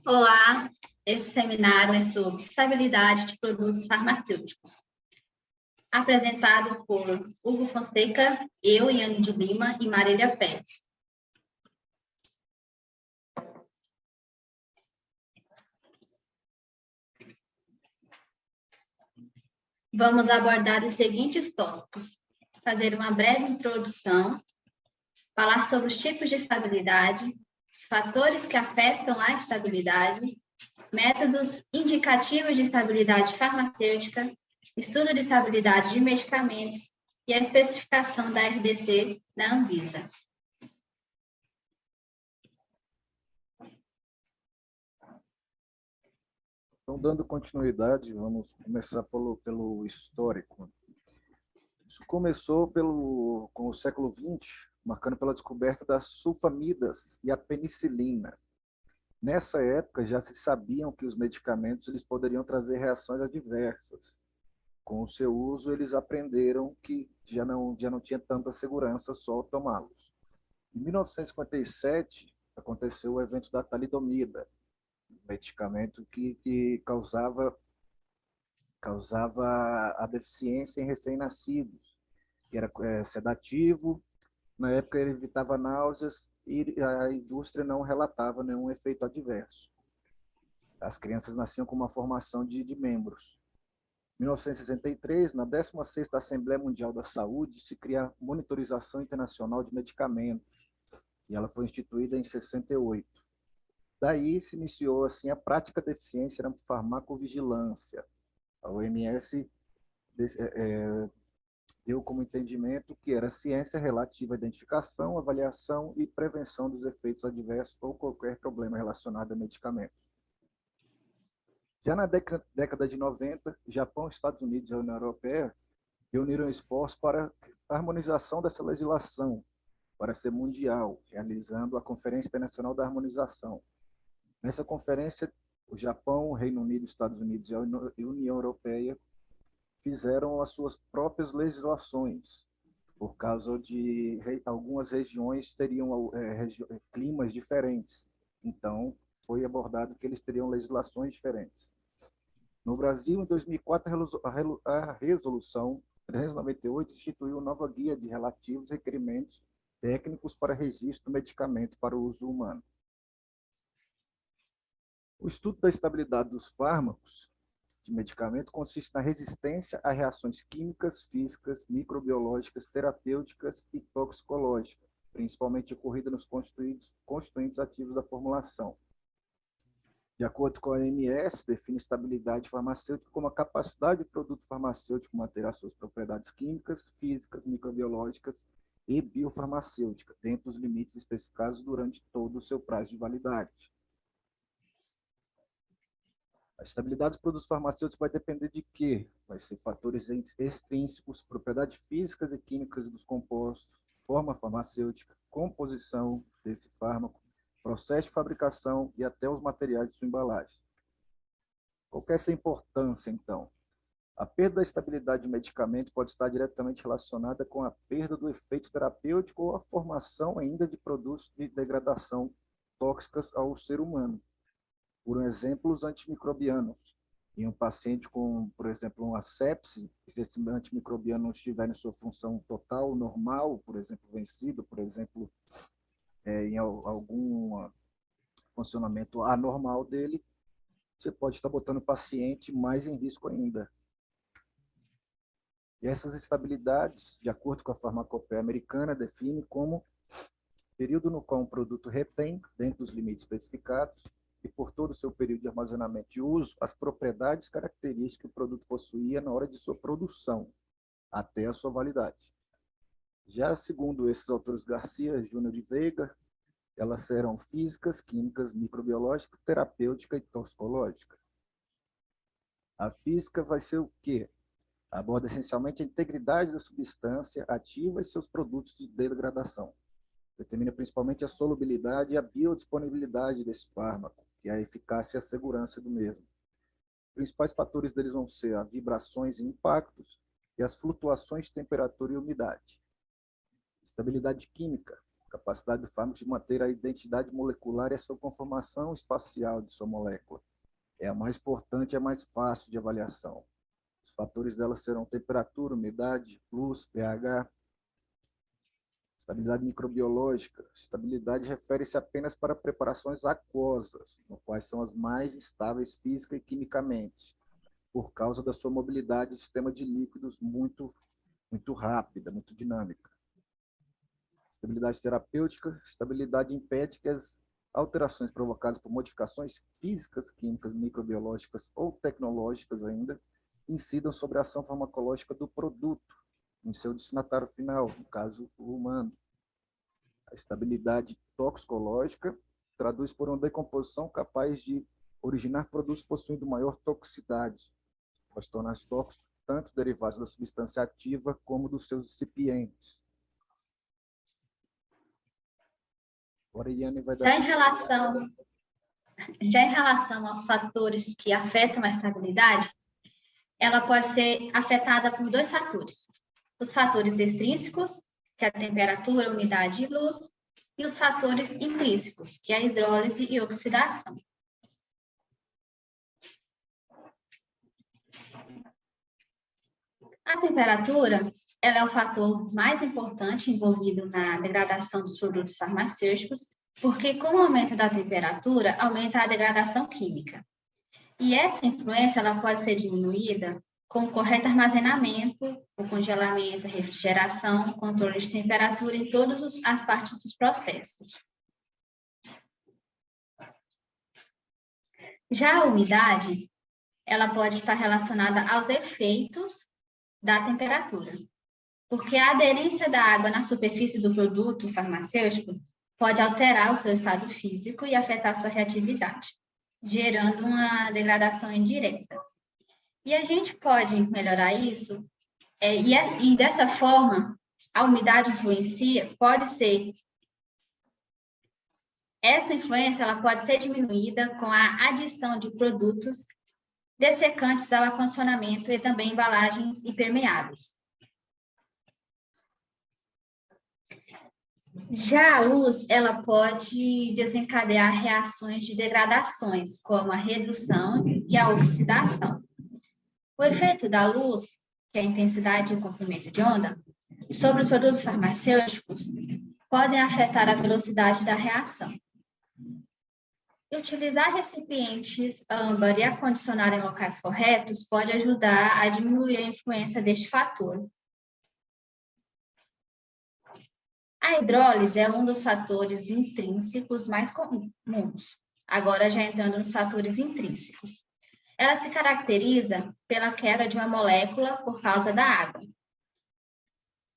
Olá, este seminário é sobre estabilidade de produtos farmacêuticos, apresentado por Hugo Fonseca, eu, Iane de Lima e Marília Pérez. Vamos abordar os seguintes tópicos: fazer uma breve introdução, falar sobre os tipos de estabilidade, os fatores que afetam a estabilidade, métodos indicativos de estabilidade farmacêutica, estudo de estabilidade de medicamentos e a especificação da RDC da Anvisa. Então, dando continuidade, vamos começar pelo histórico. Isso começou com o século XX, marcando pela descoberta das sulfamidas e a penicilina. Nessa época, já se sabiam que os medicamentos eles poderiam trazer reações adversas. Com o seu uso, eles aprenderam que já não tinha tanta segurança só tomá-los. Em 1957, aconteceu o evento da talidomida, medicamento que causava a deficiência em recém-nascidos, que era sedativo. Na época, ele evitava náuseas e a indústria não relatava nenhum efeito adverso. As crianças nasciam com uma formação de membros. Em 1963, na 16ª Assembleia Mundial da Saúde, se cria a Monitorização Internacional de Medicamentos, e ela foi instituída em 68. Daí se iniciou assim a prática da eficiência na farmacovigilância. A OMS deu como entendimento que era ciência relativa à identificação, avaliação e prevenção dos efeitos adversos ou qualquer problema relacionado a medicamentos. Já na década de 90, Japão, Estados Unidos e a União Europeia reuniram esforços para a harmonização dessa legislação, para ser mundial, realizando a Conferência Internacional da Harmonização. Nessa conferência, o Japão, o Reino Unido, Estados Unidos e a União Europeia fizeram as suas próprias legislações, por causa de algumas regiões teriam climas diferentes. Então, foi abordado que eles teriam legislações diferentes. No Brasil, em 2004, a Resolução 398 instituiu nova guia de relativos requerimentos técnicos para registro do medicamento para o uso humano. O estudo da estabilidade dos fármacos de medicamento consiste na resistência a reações químicas, físicas, microbiológicas, terapêuticas e toxicológicas, principalmente ocorrida nos constituintes ativos da formulação. De acordo com a OMS, define estabilidade farmacêutica como a capacidade do produto farmacêutico manter as suas propriedades químicas, físicas, microbiológicas e biofarmacêuticas, dentro dos limites especificados durante todo o seu prazo de validade. A estabilidade dos produtos farmacêuticos vai depender de quê? Vai ser fatores extrínsecos, propriedades físicas e químicas dos compostos, forma farmacêutica, composição desse fármaco, processo de fabricação e até os materiais de sua embalagem. Qual que é essa importância, então? A perda da estabilidade de medicamento pode estar diretamente relacionada com a perda do efeito terapêutico ou a formação ainda de produtos de degradação tóxicas ao ser humano. Por exemplo, os antimicrobianos. Em um paciente com, por exemplo, uma sepse, se esse antimicrobiano não estiver em sua função total, normal, por exemplo, vencido, por exemplo, em algum funcionamento anormal dele, você pode estar botando o paciente mais em risco ainda. E essas estabilidades, de acordo com a farmacopeia americana, define como período no qual um produto retém, dentro dos limites especificados, e por todo o seu período de armazenamento e uso, as propriedades e características que o produto possuía na hora de sua produção, até a sua validade. Já segundo esses autores Garcia, Júnior e Veiga, elas serão físicas, químicas, microbiológicas, terapêutica e toxicológica. A física vai ser o quê? Aborda essencialmente a integridade da substância ativa e seus produtos de degradação. Determina principalmente a solubilidade e a biodisponibilidade desse fármaco, que é a eficácia e a segurança do mesmo. Os principais fatores deles vão ser as vibrações e impactos e as flutuações de temperatura e umidade. Estabilidade química Capacidade do fármaco de manter a identidade molecular e a sua conformação espacial de sua molécula. É a mais importante e a mais fácil de avaliação. Os fatores dela serão temperatura, umidade, luz, pH. Estabilidade microbiológica. Estabilidade refere-se apenas para preparações aquosas, no quais são as mais estáveis física e quimicamente, por causa da sua mobilidade e sistema de líquidos muito rápida, muito dinâmica. Estabilidade terapêutica. Estabilidade impede que as alterações provocadas por modificações físicas, químicas, microbiológicas ou tecnológicas ainda incidam sobre a ação farmacológica do produto, em seu destinatário final, no caso, o humano. A estabilidade toxicológica traduz por uma decomposição capaz de originar produtos possuindo maior toxicidade, pode tornar-se tóxicos tanto derivados da substância ativa como dos seus recipientes. Agora, Iane vai dar... Já em relação aos fatores que afetam a estabilidade, ela pode ser afetada por dois fatores. Os fatores extrínsecos, que é a temperatura, umidade e luz, e os fatores intrínsecos, que é a hidrólise e oxidação. A temperatura, ela é o fator mais importante envolvido na degradação dos produtos farmacêuticos, porque com o aumento da temperatura, aumenta a degradação química. E essa influência ela pode ser diminuída com o correto armazenamento, o congelamento, a refrigeração, controle de temperatura em todas as partes dos processos. Já a umidade, ela pode estar relacionada aos efeitos da temperatura, porque a aderência da água na superfície do produto farmacêutico pode alterar o seu estado físico e afetar sua reatividade, gerando uma degradação indireta. E a gente pode melhorar isso, e dessa forma, a umidade influencia, essa influência ela pode ser diminuída com a adição de produtos dessecantes ao acondicionamento e também embalagens impermeáveis. Já a luz, ela pode desencadear reações de degradações, como a redução e a oxidação. O efeito da luz, que é a intensidade e o comprimento de onda, sobre os produtos farmacêuticos, podem afetar a velocidade da reação. Utilizar recipientes âmbar e acondicionar em locais corretos pode ajudar a diminuir a influência deste fator. A hidrólise é um dos fatores intrínsecos mais comuns, agora já entrando nos fatores intrínsecos. Ela se caracteriza pela quebra de uma molécula por causa da água.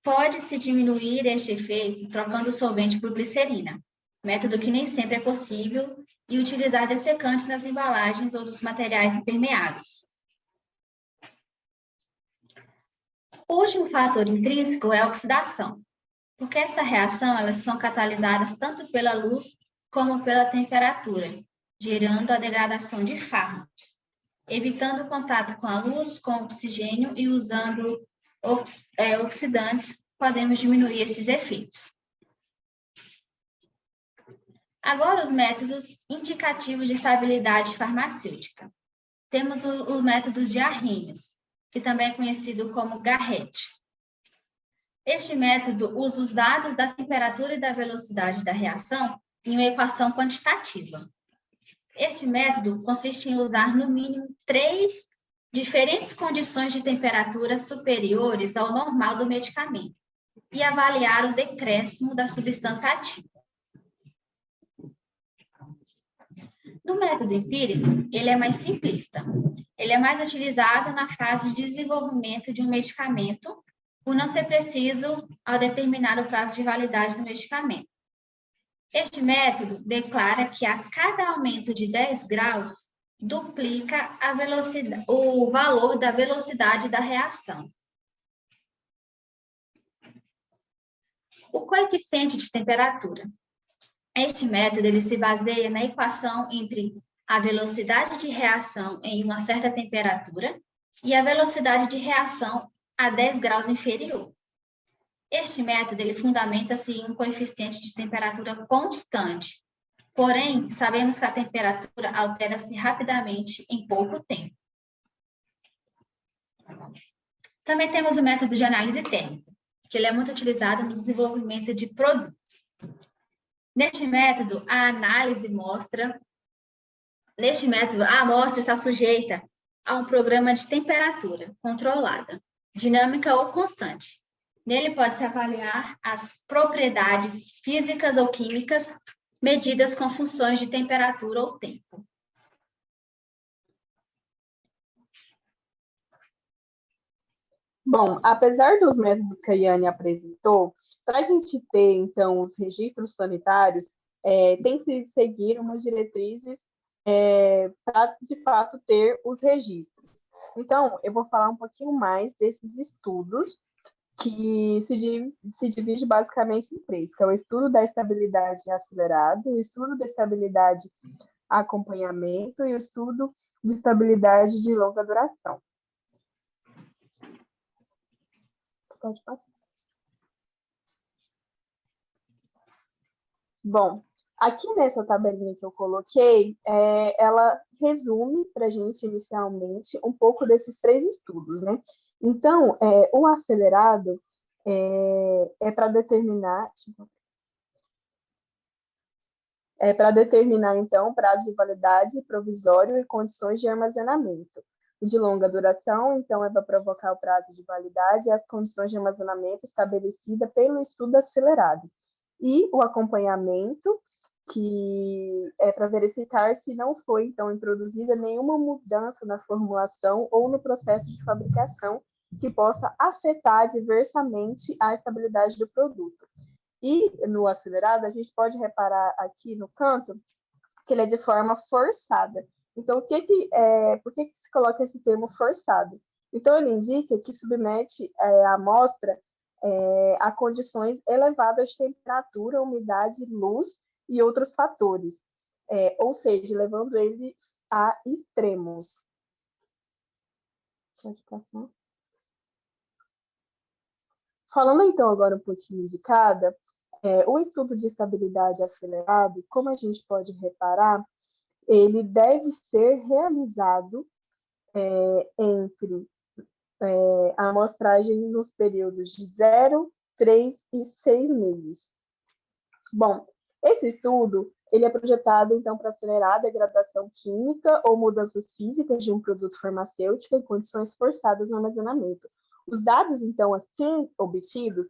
Pode-se diminuir este efeito trocando o solvente por glicerina, método que nem sempre é possível, e utilizar dessecantes nas embalagens ou dos materiais impermeáveis. O último fator intrínseco é a oxidação, porque essa reação elas são catalisadas tanto pela luz como pela temperatura, gerando a degradação de fármacos. Evitando o contato com a luz, com o oxigênio e usando oxidantes, podemos diminuir esses efeitos. Agora, os métodos indicativos de estabilidade farmacêutica. Temos o método de Arrhenius, que também é conhecido como Garrett. Este método usa os dados da temperatura e da velocidade da reação em uma equação quantitativa. Este método consiste em usar, no mínimo, 3 diferentes condições de temperatura superiores ao normal do medicamento e avaliar o decréscimo da substância ativa. No método empírico, ele é mais simplista. Ele é mais utilizado na fase de desenvolvimento de um medicamento, por não ser preciso ao determinar o prazo de validade do medicamento. Este método declara que a cada aumento de 10 graus, duplica o valor da velocidade da reação. O coeficiente de temperatura. Este método ele se baseia na equação entre a velocidade de reação em uma certa temperatura e a velocidade de reação a 10 graus inferior. Este método ele fundamenta-se em um coeficiente de temperatura constante. Porém, sabemos que a temperatura altera-se rapidamente em pouco tempo. Também temos o método de análise térmica, que ele é muito utilizado no desenvolvimento de produtos. Neste método, a amostra está sujeita a um programa de temperatura controlada, dinâmica ou constante. Nele pode-se avaliar as propriedades físicas ou químicas medidas com funções de temperatura ou tempo. Bom, apesar dos métodos que a Yane apresentou, para a gente ter, então, os registros sanitários, tem que seguir umas diretrizes para, de fato, ter os registros. Então, eu vou falar um pouquinho mais desses estudos, que se divide basicamente em três, que é o estudo da estabilidade acelerado, o estudo da estabilidade acompanhamento e o estudo de estabilidade de longa duração. Pode passar. Bom, aqui nessa tabelinha que eu coloquei, ela resume para a gente inicialmente um pouco desses três estudos, né? Então, o acelerado para determinar, então, prazo de validade provisório e condições de armazenamento. O de longa duração, então, é para provocar o prazo de validade e as condições de armazenamento estabelecidas pelo estudo acelerado. E o acompanhamento, que é para verificar se não foi, então, introduzida nenhuma mudança na formulação ou no processo de fabricação que possa afetar adversamente a estabilidade do produto. E no acelerado, a gente pode reparar aqui no canto que ele é de forma forçada. Então, por que se coloca esse termo forçado? Então, ele indica que submete a amostra a condições elevadas de temperatura, umidade, luz e outros fatores, ou seja, levando ele a extremos. Pode passar. Falando então agora um pouquinho de cada, o estudo de estabilidade acelerado, como a gente pode reparar, ele deve ser realizado entre a amostragem nos períodos de 0, 3 e 6 meses. Bom, esse estudo ele é projetado, então, para acelerar a degradação química ou mudanças físicas de um produto farmacêutico em condições forçadas no armazenamento. Os dados, então, assim obtidos,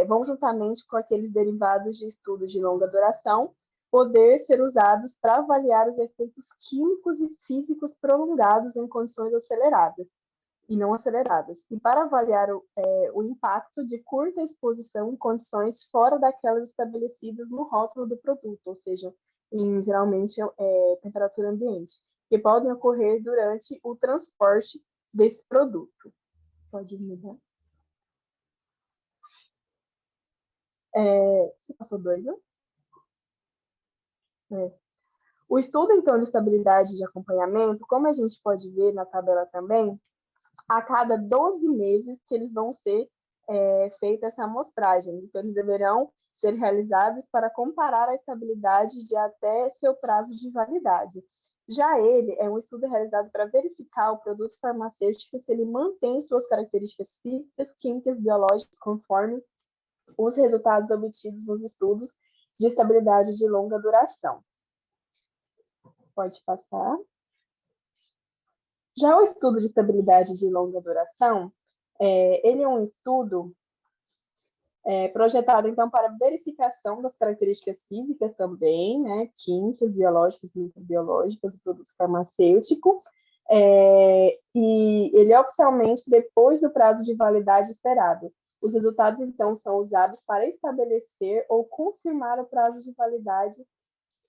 vão juntamente com aqueles derivados de estudos de longa duração, poder ser usados para avaliar os efeitos químicos e físicos prolongados em condições aceleradas e não aceleradas, e para avaliar o impacto de curta exposição em condições fora daquelas estabelecidas no rótulo do produto, ou seja, geralmente temperatura ambiente, que podem ocorrer durante o transporte desse produto. Pode mudar. Você passou dois, né? O estudo, então, de estabilidade de acompanhamento, como a gente pode ver na tabela também, a cada 12 meses que eles vão ser feita essa amostragem. Então, eles deverão ser realizados para comparar a estabilidade de até seu prazo de validade. Já ele é um estudo realizado para verificar o produto farmacêutico se ele mantém suas características físicas, químicas, biológicas, conforme os resultados obtidos nos estudos de estabilidade de longa duração. Pode passar. Já o estudo de estabilidade de longa duração, ele é um estudo projetado, então, para verificação das características físicas também, né, químicas, biológicas, microbiológicas do produto farmacêutico, e ele é oficialmente depois do prazo de validade esperado. Os resultados, então, são usados para estabelecer ou confirmar o prazo de validade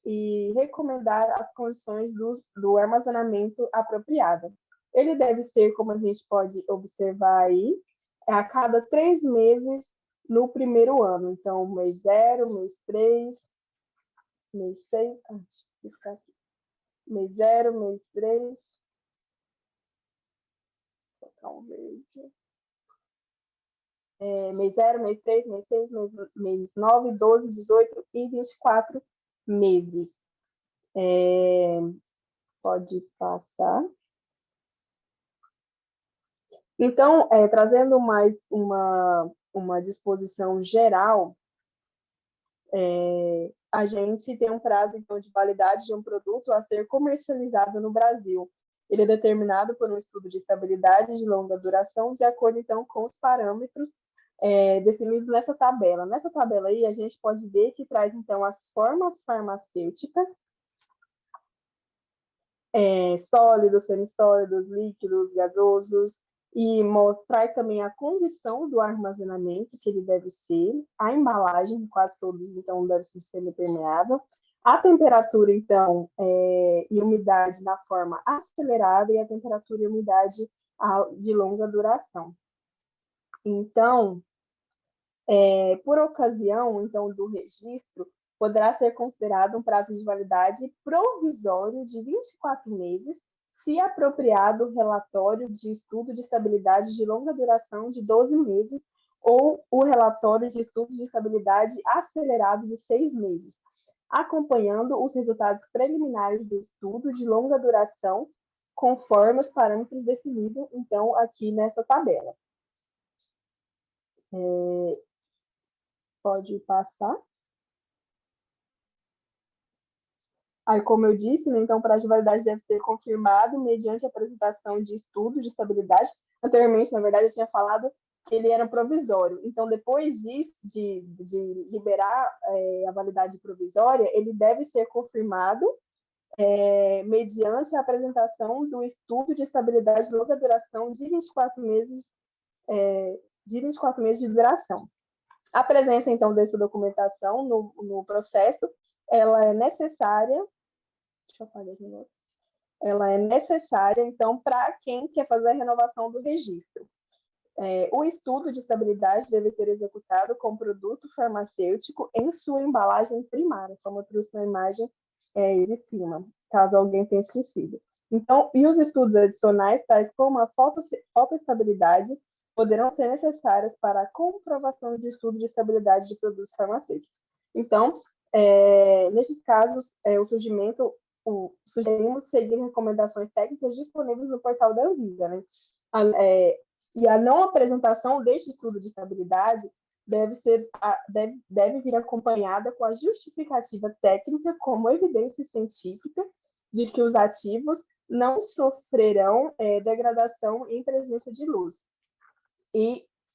e recomendar as condições do armazenamento apropriada. Ele deve ser, como a gente pode observar aí, a cada 3 meses no primeiro ano. Então, mês 0, mês 3, mês 6, mês 0, mês 3. Vou colocar um verde. mês 0, mês 3, mês 6, mês 9, 12, 18 e 24 meses. Pode passar. Então, trazendo mais uma disposição geral, a gente tem um prazo então, de validade de um produto a ser comercializado no Brasil. Ele é determinado por um estudo de estabilidade de longa duração, de acordo então com os parâmetros definidos nessa tabela. Nessa tabela aí, a gente pode ver que traz então as formas farmacêuticas, sólidos, semissólidos, líquidos, gasosos, e mostrar também a condição do armazenamento que ele deve ser, a embalagem, quase todos, então, deve ser semipermeável, a temperatura, então, e umidade na forma acelerada e a temperatura e umidade de longa duração. Então, por ocasião, então, do registro, poderá ser considerado um prazo de validade provisório de 24 meses, se apropriado relatório de estudo de estabilidade de longa duração de 12 meses ou o relatório de estudo de estabilidade acelerado de 6 meses, acompanhando os resultados preliminares do estudo de longa duração, conforme os parâmetros definidos, então, aqui nessa tabela. Pode passar. Aí, como eu disse, né, então o prazo de validade deve ser confirmado mediante a apresentação de estudo de estabilidade. Anteriormente, na verdade, eu tinha falado que ele era provisório. Então, depois disso, de liberar a validade provisória, ele deve ser confirmado mediante a apresentação do estudo de estabilidade de longa duração de 24 meses, de duração. A presença, então, dessa documentação no processo, ela é necessária. Deixa eu apagar de novo. Ela é necessária, então, para quem quer fazer a renovação do registro. O estudo de estabilidade deve ser executado com produto farmacêutico em sua embalagem primária, como eu trouxe na imagem de cima, caso alguém tenha esquecido. Então, e os estudos adicionais, tais como a fotoestabilidade, poderão ser necessárias para a comprovação de estudo de estabilidade de produtos farmacêuticos. Então, nesses casos, sugerimos seguir recomendações técnicas disponíveis no portal da Anvisa, né? E a não apresentação deste estudo de estabilidade deve vir acompanhada com a justificativa técnica como evidência científica de que os ativos não sofrerão degradação em presença de luz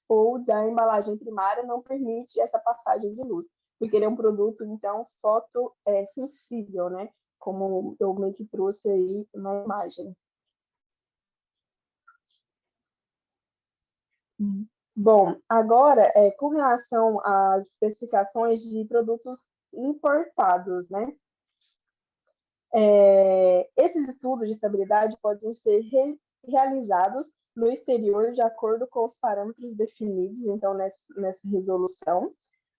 ou da embalagem primária não permite essa passagem de luz, porque ele é um produto, então, fotossensível, né? Como eu meio que trouxe aí na imagem. Bom, agora, com relação às especificações de produtos importados, né? Esses estudos de estabilidade podem ser realizados no exterior de acordo com os parâmetros definidos, então, nessa resolução.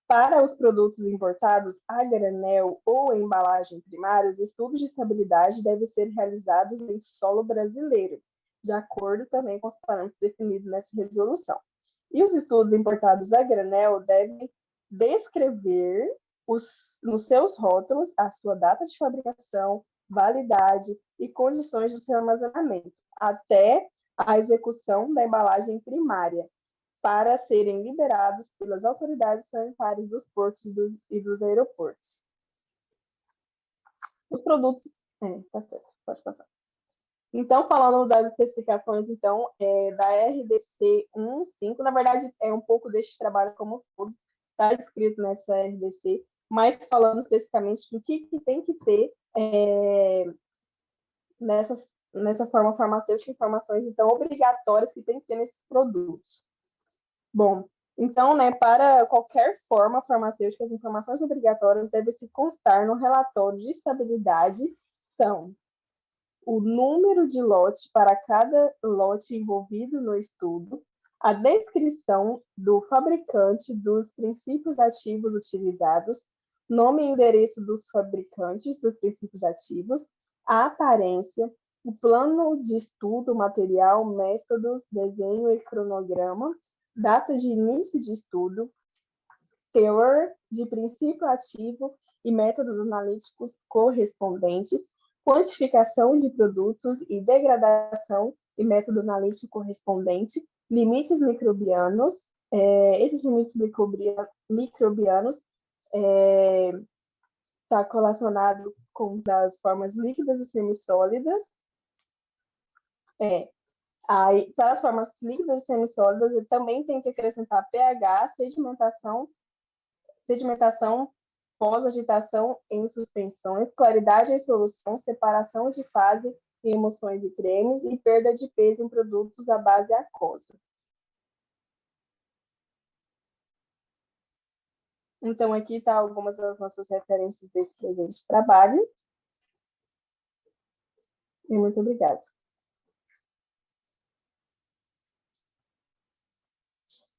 Para os produtos importados a granel ou em embalagem primária, os estudos de estabilidade devem ser realizados em solo brasileiro, de acordo também com os parâmetros definidos nessa resolução. E os estudos importados a granel devem descrever nos seus rótulos a sua data de fabricação, validade e condições de seu armazenamento, até a execução da embalagem primária, para serem liberados pelas autoridades sanitárias dos portos e dos aeroportos. Os produtos... tá certo, pode passar. Então, falando das especificações, então, da RDC 1.5, na verdade, é um pouco deste trabalho como todo, está descrito nessa RDC, mas falando especificamente do que tem que ter nessa forma farmacêutica, informações, então, obrigatórias que tem que ter nesses produtos. Bom, então, né, para qualquer forma farmacêutica, as informações obrigatórias devem se constar no relatório de estabilidade, são o número de lote para cada lote envolvido no estudo, a descrição do fabricante dos princípios ativos utilizados, nome e endereço dos fabricantes dos princípios ativos, a aparência, o plano de estudo, material, métodos, desenho e cronograma, data de início de estudo, teor de princípio ativo e métodos analíticos correspondentes, quantificação de produtos e degradação e método analítico correspondente, limites microbianos. Esses limites microbianos está correlacionado com as formas líquidas e semissólidas. Aí, para as formas líquidas e semissólidas, ele também tem que acrescentar pH, sedimentação pós-agitação em suspensões, claridade em solução, separação de fase em emulsões e cremes e perda de peso em produtos à base aquosa. Então, aqui está algumas das nossas referências desse presente trabalho. E muito obrigada.